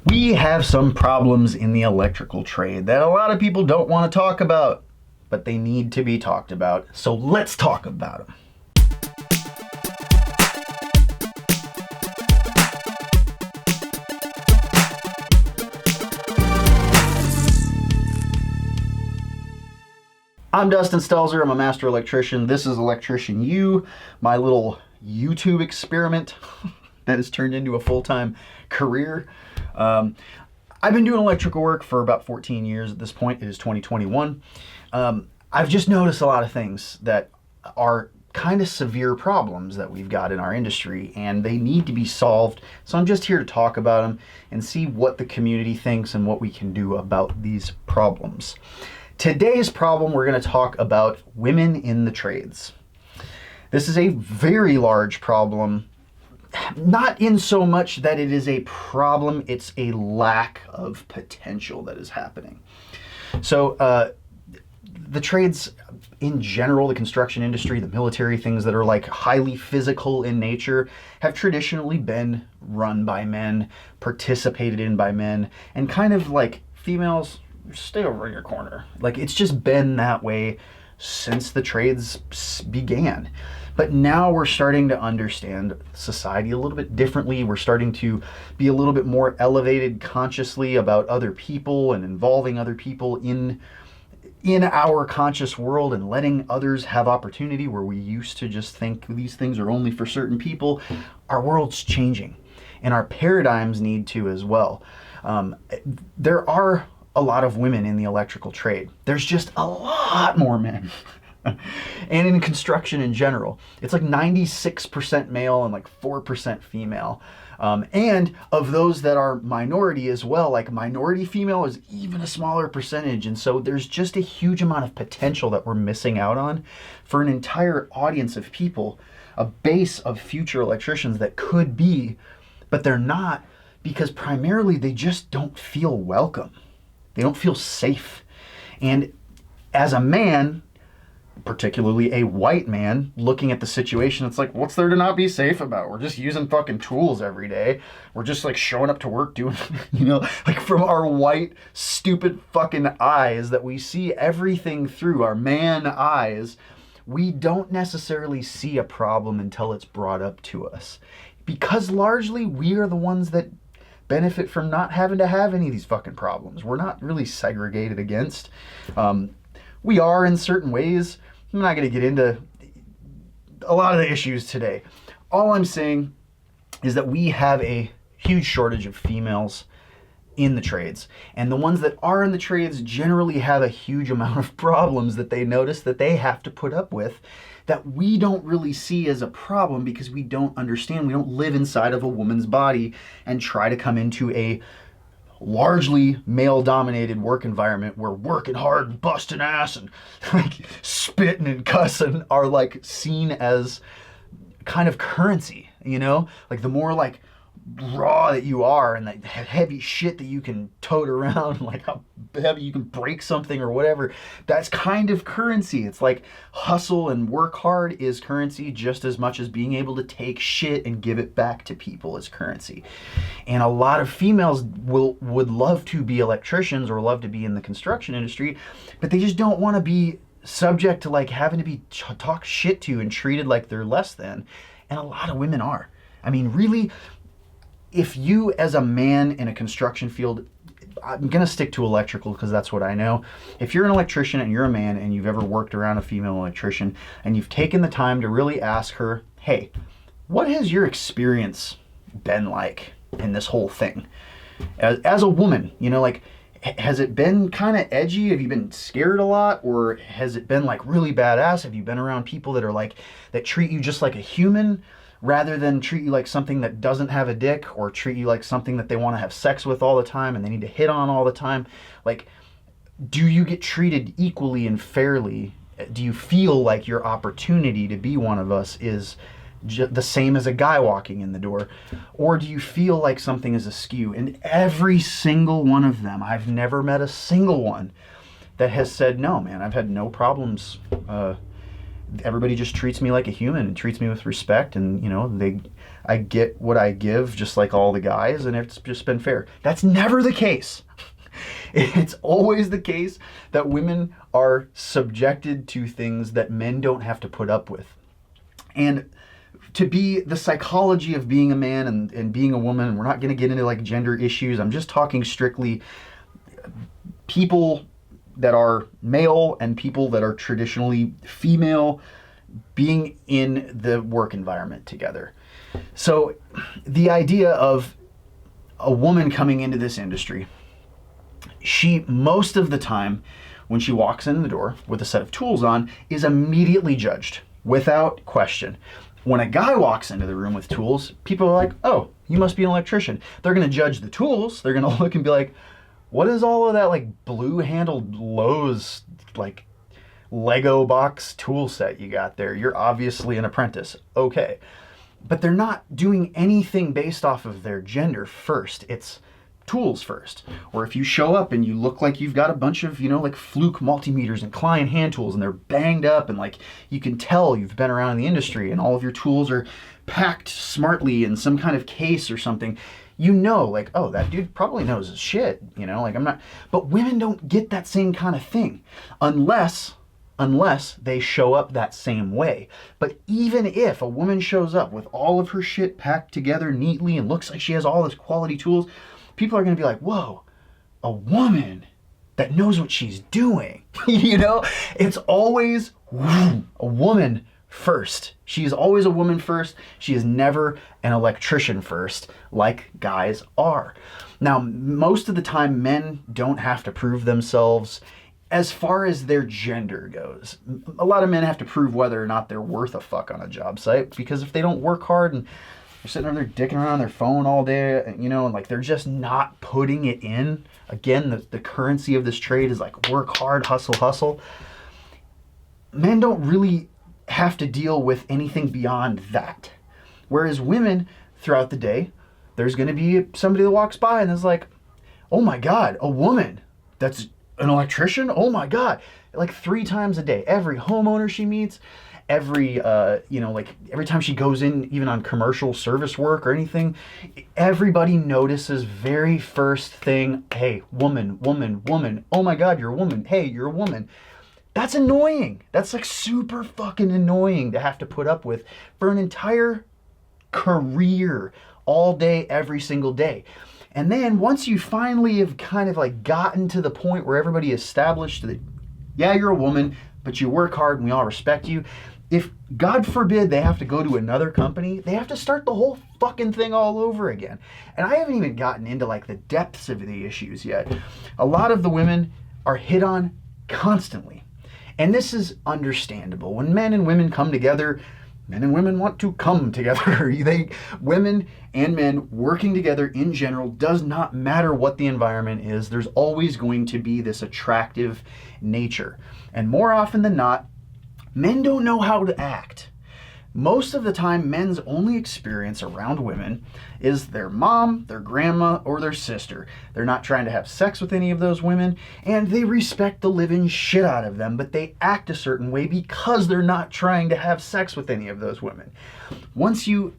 We have some problems in the electrical trade that a lot of people don't want to talk about, but they need to be talked about. So let's talk about them. I'm Dustin Stelzer. I'm a master electrician. This is Electrician U, my little YouTube experiment that has turned into a full-time career. I've been doing electrical work for about 14 years at this point. It is 2021. I've just noticed a lot of things that are kind of severe problems that we've got in our industry, and they need to be solved. So I'm just here to talk about them and see what the community thinks and what we can do about these problems. Today's problem, we're going to talk about women in the trades. This is a very large problem, not in so much that it is a problem, it's a lack of potential that is happening. So the trades in general, the construction industry, the military, things that are like highly physical in nature, have traditionally been run by men, participated in by men, and kind of like females, stay over in your corner. Like, it's just been that way since the trades began. But now we're starting to understand society a little bit differently. We're starting to be a little bit more elevated consciously about other people and involving other people in our conscious world and letting others have opportunity where we used to just think these things are only for certain people. Our world's changing and our paradigms need to as well. There are a lot of women in the electrical trade. There's just a lot more men. And in construction in general, it's like 96% male and like 4% female. And of those that are minority as well, like minority female is even a smaller percentage. And so there's just a huge amount of potential that we're missing out on for an entire audience of people, a base of future electricians that could be, but they're not, because primarily they just don't feel welcome. They don't feel safe. And as a man, particularly a white man, looking at the situation, it's like, what's there to not be safe about? We're just using fucking tools every day. We're just like showing up to work doing, like from our white, stupid fucking eyes that we see everything through, our man eyes, we don't necessarily see a problem until it's brought up to us. Because largely we are the ones that benefit from not having to have any of these fucking problems. We're not really segregated against. We are in certain ways. I'm not going to get into a lot of the issues today. All I'm saying is that we have a huge shortage of females in the trades. And the ones that are in the trades generally have a huge amount of problems that they notice that they have to put up with that we don't really see as a problem because we don't understand. We don't live inside of a woman's body and try to come into a largely male-dominated work environment where working hard and busting ass and like spitting and cussing are like seen as kind of currency, like the more like raw that you are and that heavy shit that you can tote around, like how heavy you can break something or whatever, that's kind of currency. It's like hustle and work hard is currency just as much as being able to take shit and give it back to people is currency. And a lot of females would love to be electricians or love to be in the construction industry, but they just don't want to be subject to like having to be talked shit to and treated like they're less than. And a lot of women are. I mean, really, if you as a man in a construction field, I'm going to stick to electrical because that's what I know. If you're an electrician and you're a man and you've ever worked around a female electrician and you've taken the time to really ask her, hey, what has your experience been like in this whole thing? As a woman, like, has it been kind of edgy? Have you been scared a lot? Or has it been like really badass? Have you been around people that are like, that treat you just like a human, rather than treat you like something that doesn't have a dick, or treat you like something that they want to have sex with all the time and they need to hit on all the time? Like, do you get treated equally and fairly? Do you feel like your opportunity to be one of us is the same as a guy walking in the door? Or do you feel like something is askew? And every single one of them, I've never met a single one that has said, no, man, I've had no problems everybody just treats me like a human and treats me with respect, and I get what I give just like all the guys, and it's just been fair. That's never the case. It's always the case that women are subjected to things that men don't have to put up with. And to be the psychology of being a man and being a woman, and we're not going to get into like gender issues. I'm just talking strictly people that are male and people that are traditionally female being in the work environment together. So the idea of a woman coming into this industry, she, most of the time, when she walks in the door with a set of tools on, is immediately judged without question. When a guy walks into the room with tools, people are like, oh, you must be an electrician. They're going to judge the tools. They're going to look and be like, what is all of that like blue-handled Lowe's like Lego box tool set you got there? You're obviously an apprentice. Okay. But they're not doing anything based off of their gender first. It's tools first. Or if you show up and you look like you've got a bunch of, like Fluke multimeters and Klein hand tools and they're banged up and like you can tell you've been around in the industry and all of your tools are packed smartly in some kind of case or something, like, oh, that dude probably knows his shit, like I'm not, but women don't get that same kind of thing unless they show up that same way. But even if a woman shows up with all of her shit packed together neatly and looks like she has all this quality tools, people are going to be like, whoa, a woman that knows what she's doing. It's always a woman first. She's always a woman first. She is never an electrician first, like guys are. Now, most of the time, men don't have to prove themselves as far as their gender goes. A lot of men have to prove whether or not they're worth a fuck on a job site, because if they don't work hard and they're sitting over there dicking around on their phone all day, and like they're just not putting it in. Again, the currency of this trade is like work hard, hustle. Men don't really have to deal with anything beyond that. Whereas women, throughout the day, there's going to be somebody that walks by and is like, oh my God, a woman that's an electrician? Oh my God. Like 3 times a day. Every homeowner she meets, every time she goes in, even on commercial service work or anything, everybody notices very first thing, hey, woman. Oh my God, you're a woman. Hey, you're a woman. That's annoying. That's like super fucking annoying to have to put up with for an entire career, all day, every single day. And then once you finally have kind of like gotten to the point where everybody established that, yeah, you're a woman, but you work hard and we all respect you. If, God forbid, they have to go to another company, they have to start the whole fucking thing all over again. And I haven't even gotten into like the depths of the issues yet. A lot of the women are hit on constantly. And this is understandable. When men and women come together, men and women want to come together. Women and men working together in general, does not matter what the environment is. There's always going to be this attractive nature. And more often than not, men don't know how to act. Most of the time, men's only experience around women is their mom, their grandma, or their sister. They're not trying to have sex with any of those women, and they respect the living shit out of them, but they act a certain way because they're not trying to have sex with any of those women. Once you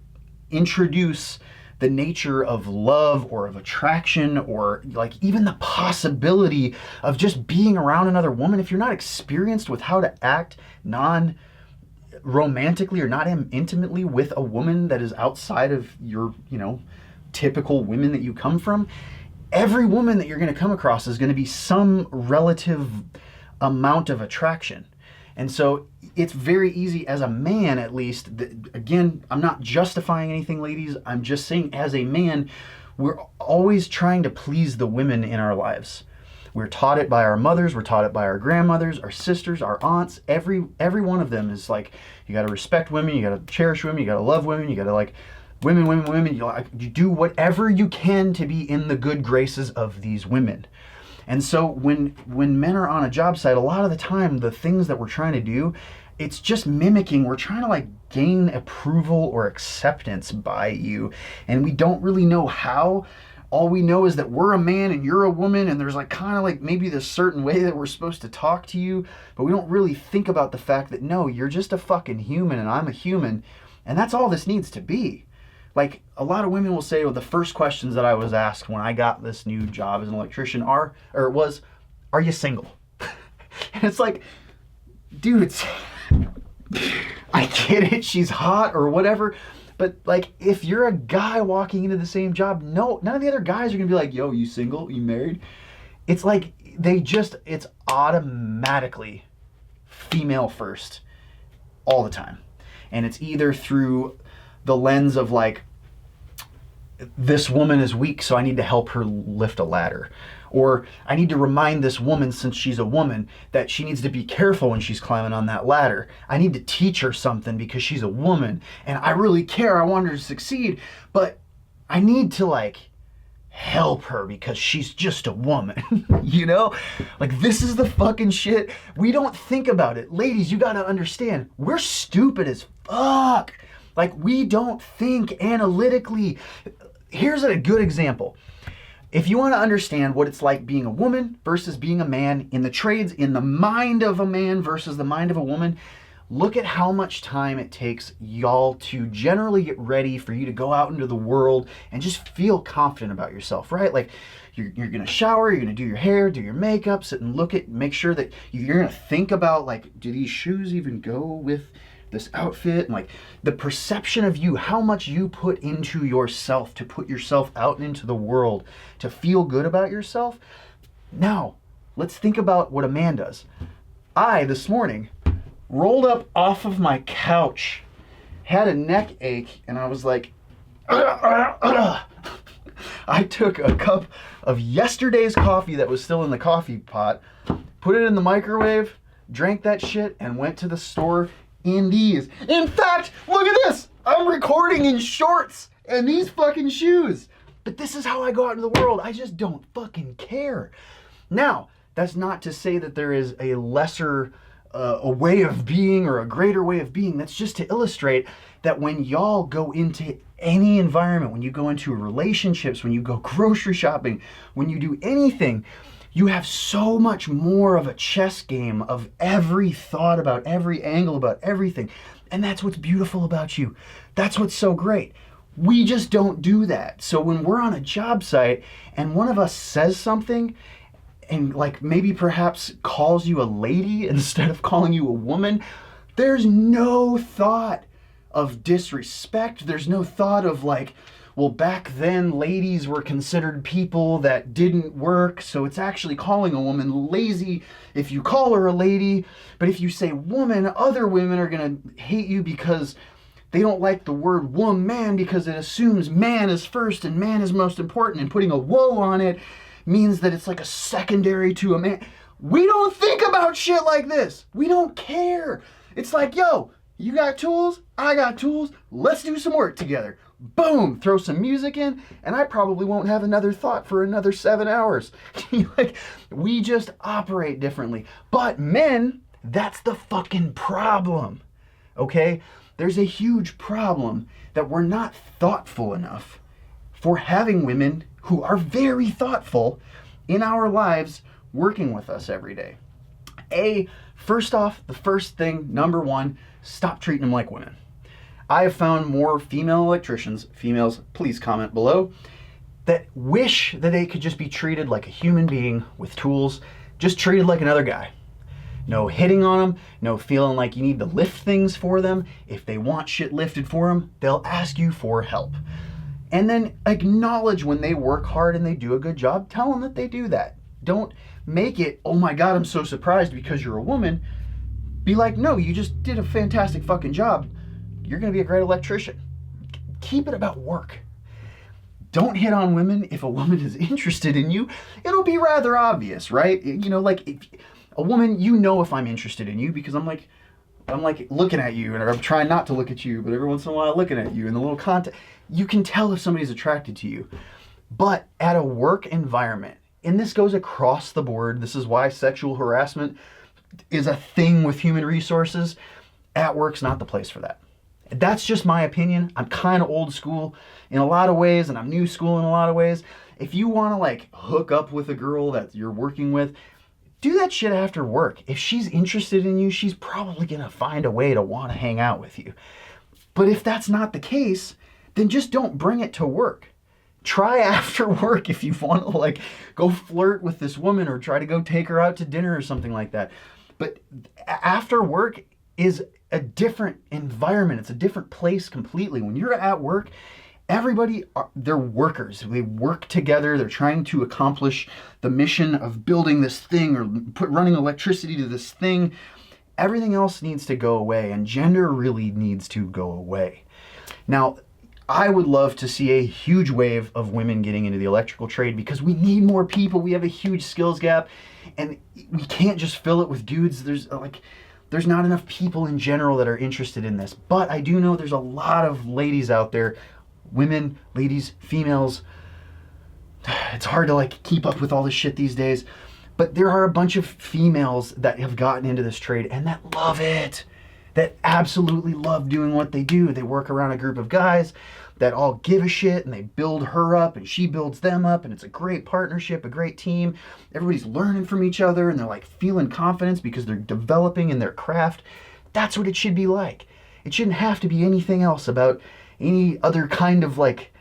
introduce the nature of love or of attraction or like even the possibility of just being around another woman, if you're not experienced with how to act romantically or not intimately with a woman that is outside of your, typical women that you come from, every woman that you're going to come across is going to be some relative amount of attraction. And so it's very easy as a man, at least, again, I'm not justifying anything, ladies. I'm just saying as a man, we're always trying to please the women in our lives. We're taught it by our mothers, we're taught it by our grandmothers, our sisters, our aunts. Every one of them is like, you got to respect women, you got to cherish women, you got to love women, you got to like women. You do whatever you can to be in the good graces of these women. And so when men are on a job site, a lot of the time, the things that we're trying to do, it's just mimicking. We're trying to like gain approval or acceptance by you. And we don't really know how. All we know is that we're a man and you're a woman, and there's like kind of like maybe this certain way that we're supposed to talk to you, but we don't really think about the fact that no, you're just a fucking human and I'm a human, and that's all this needs to be. Like, a lot of women will say, well, the first questions that I was asked when I got this new job as an electrician are you single? And it's like, dude, I get it, she's hot or whatever, but like, if you're a guy walking into the same job, no, none of the other guys are gonna be like, yo, you single? You married? It's like, it's automatically female first all the time. And it's either through the lens of like, this woman is weak, so I need to help her lift a ladder. Or I need to remind this woman, since she's a woman, that she needs to be careful when she's climbing on that ladder. I need to teach her something because she's a woman and I really care. I want her to succeed, but I need to like help her because she's just a woman. You know? Like, this is the fucking shit. We don't think about it. Ladies, you gotta understand, we're stupid as fuck. Like, we don't think analytically. Here's a good example. If you want to understand what it's like being a woman versus being a man in the trades, in the mind of a man versus the mind of a woman, look at how much time it takes y'all to generally get ready for you to go out into the world and just feel confident about yourself, right? Like, you're going to shower, you're going to do your hair, do your makeup, sit and make sure that you're going to think about, like, do these shoes even go with this outfit? And like, the perception of you, how much you put into yourself to put yourself out into the world to feel good about yourself. Now, let's think about what a man does. I, this morning, rolled up off of my couch, had a neck ache, and I was like, I took a cup of yesterday's coffee that was still in the coffee pot, put it in the microwave, drank that shit, and went to the store in these. In fact, look at this. I'm recording in shorts and these fucking shoes. But this is how I go out into the world. I just don't fucking care. Now, that's not to say that there is a lesser a way of being or a greater way of being. That's just to illustrate that when y'all go into any environment, when you go into relationships, when you go grocery shopping, when you do anything, you have so much more of a chess game of every thought about every angle about everything. And that's what's beautiful about you. That's what's so great. We just don't do that. So when we're on a job site and one of us says something and like maybe perhaps calls you a lady instead of calling you a woman, there's no thought of disrespect. There's no thought of like, well, back then ladies were considered people that didn't work, so it's actually calling a woman lazy if you call her a lady. But if you say woman, other women are gonna hate you because they don't like the word woman because it assumes man is first and man is most important, and putting a woe on it means that it's like a secondary to a man. We don't think about shit like this. We don't care. It's like, yo, you got tools, I got tools, let's do some work together. Boom, throw some music in, and I probably won't have another thought for another 7 hours. Like, we just operate differently. But men, that's the fucking problem, okay? There's a huge problem that we're not thoughtful enough for having women who are very thoughtful in our lives working with us every day. First off, the first thing, number one, stop treating them like women. I have found more female electricians, females, please comment below, that wish that they could just be treated like a human being with tools, just treated like another guy. No hitting on them, no feeling like you need to lift things for them. If they want shit lifted for them, they'll ask you for help. And then acknowledge when they work hard and they do a good job, tell them that they do that. Don't make it, oh my God, I'm so surprised because you're a woman. Be like, no, you just did a fantastic fucking job. You're gonna be a great electrician. Keep it about work. Don't hit on women. If a woman is interested in you, it'll be rather obvious, right? You know, like if a woman, you know if I'm interested in you because I'm like looking at you, and I'm trying not to look at you, but every once in a while looking at you in the little context. You can tell if somebody's attracted to you. But at a work environment, and this goes across the board, this is why sexual harassment is a thing with human resources. At work's not the place for that. That's just my opinion. I'm kind of old school in a lot of ways, and I'm new school in a lot of ways. If you want to like hook up with a girl that you're working with, do that shit after work. If she's interested in you, she's probably gonna find a way to want to hang out with you. But if that's not the case, then just don't bring it to work. Try after work if you want to like go flirt with this woman or try to go take her out to dinner or something like that. But after work is a different environment. It's a different place completely. When you're at work, everybody, they're workers. They work together. They're trying to accomplish the mission of building this thing or running electricity to this thing. Everything else needs to go away, and gender really needs to go away. Now, I would love to see a huge wave of women getting into the electrical trade because we need more people. We have a huge skills gap, and we can't just fill it with dudes. There's not enough people in general that are interested in this. But I do know there's a lot of ladies out there, women, ladies, females. It's hard to like keep up with all this shit these days. But there are a bunch of females that have gotten into this trade and that love it. That absolutely love doing what they do. They work around a group of guys that all give a shit, and they build her up and she builds them up, and it's a great partnership, a great team. Everybody's learning from each other, and they're like feeling confidence because they're developing in their craft. That's what it should be like. It shouldn't have to be anything else about any other kind of like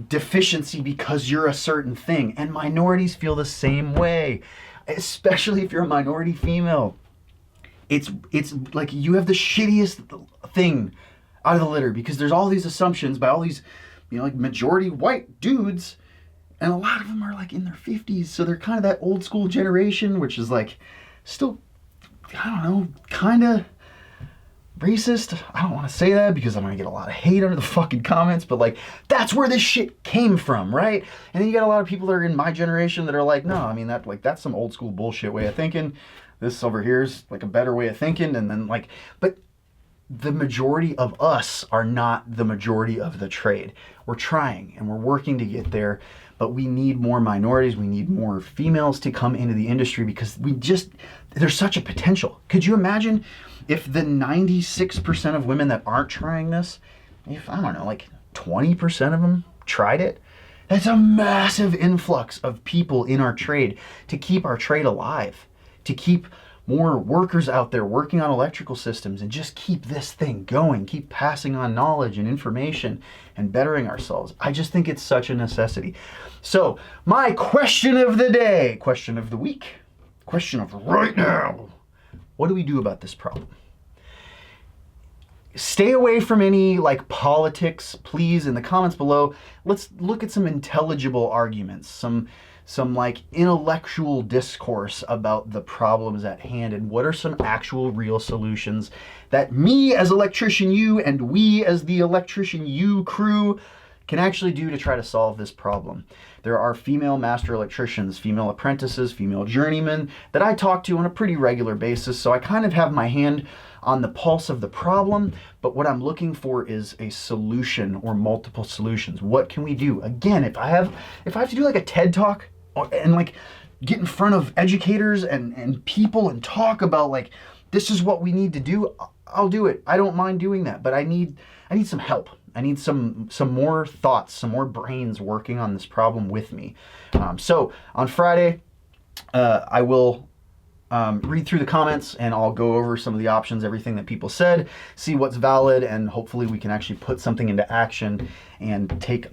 deficiency because you're a certain thing. And minorities feel the same way, especially if you're a minority female. It's like you have the shittiest thing out of the litter because there's all these assumptions by all these, like majority white dudes, and a lot of them are like in their 50s, so they're kind of that old school generation, which is like still, I don't know, kind of racist. I don't want to say that because I'm going to get a lot of hate under the fucking comments, but like that's where this shit came from, right? And then you got a lot of people that are in my generation that are like, no, I mean that's some old school bullshit way of thinking. This over here is like a better way of thinking, and then like, but the majority of us are not the majority of the trade. We're trying and we're working to get there, but we need more minorities. We need more females to come into the industry because there's such a potential. Could you imagine if the 96% of women that aren't trying this, if, I don't know, like 20% of them tried it? That's a massive influx of people in our trade to keep our trade alive, to keep more workers out there working on electrical systems and just keep this thing going, keep passing on knowledge and information and bettering ourselves. I just think it's such a necessity. So my question of the day, question of the week, question of right now, what do we do about this problem? Stay away from any like politics, please, in the comments below. Let's look at some intelligible arguments, some like intellectual discourse about the problems at hand and what are some actual real solutions that me as Electrician U and we as the Electrician U crew can actually do to try to solve this problem. There are female master electricians, female apprentices, female journeymen that I talk to on a pretty regular basis, so I kind of have my hand on the pulse of the problem, but what I'm looking for is a solution or multiple solutions. What can we do? Again, if I have to do like a TED Talk and like get in front of educators and people and talk about like, this is what we need to do, I'll do it. I don't mind doing that, but I need some help. I need some more thoughts, some more brains working on this problem with me. So on Friday, I will read through the comments and I'll go over some of the options, everything that people said, see what's valid, and hopefully we can actually put something into action and take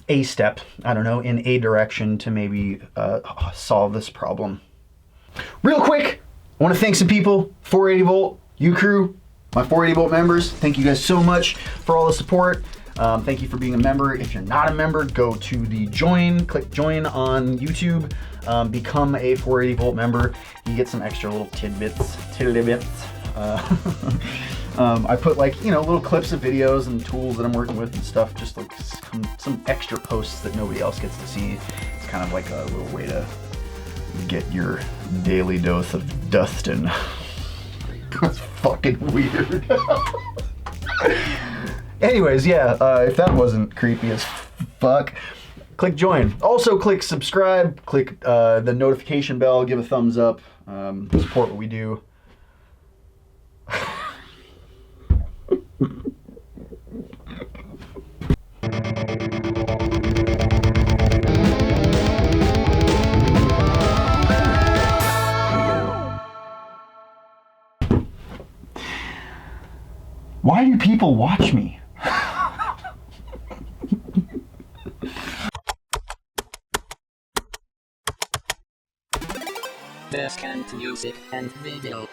a step, I don't know, in a direction to maybe solve this problem. Real quick, I want to thank some people, 480 volt, U crew, my 480 volt members. Thank you guys so much for all the support. Thank you for being a member. If you're not a member, go to the join, click join on YouTube, become a 480 volt member. You get some extra little tidbits. I put like, little clips of videos and tools that I'm working with and stuff, just like some extra posts that nobody else gets to see. It's kind of like a little way to get your daily dose of Dustin. That's fucking weird. Anyways, yeah, if that wasn't creepy as fuck, click join. Also click subscribe, click the notification bell, give a thumbs up, support what we do. Why do people watch me? Descant music and video.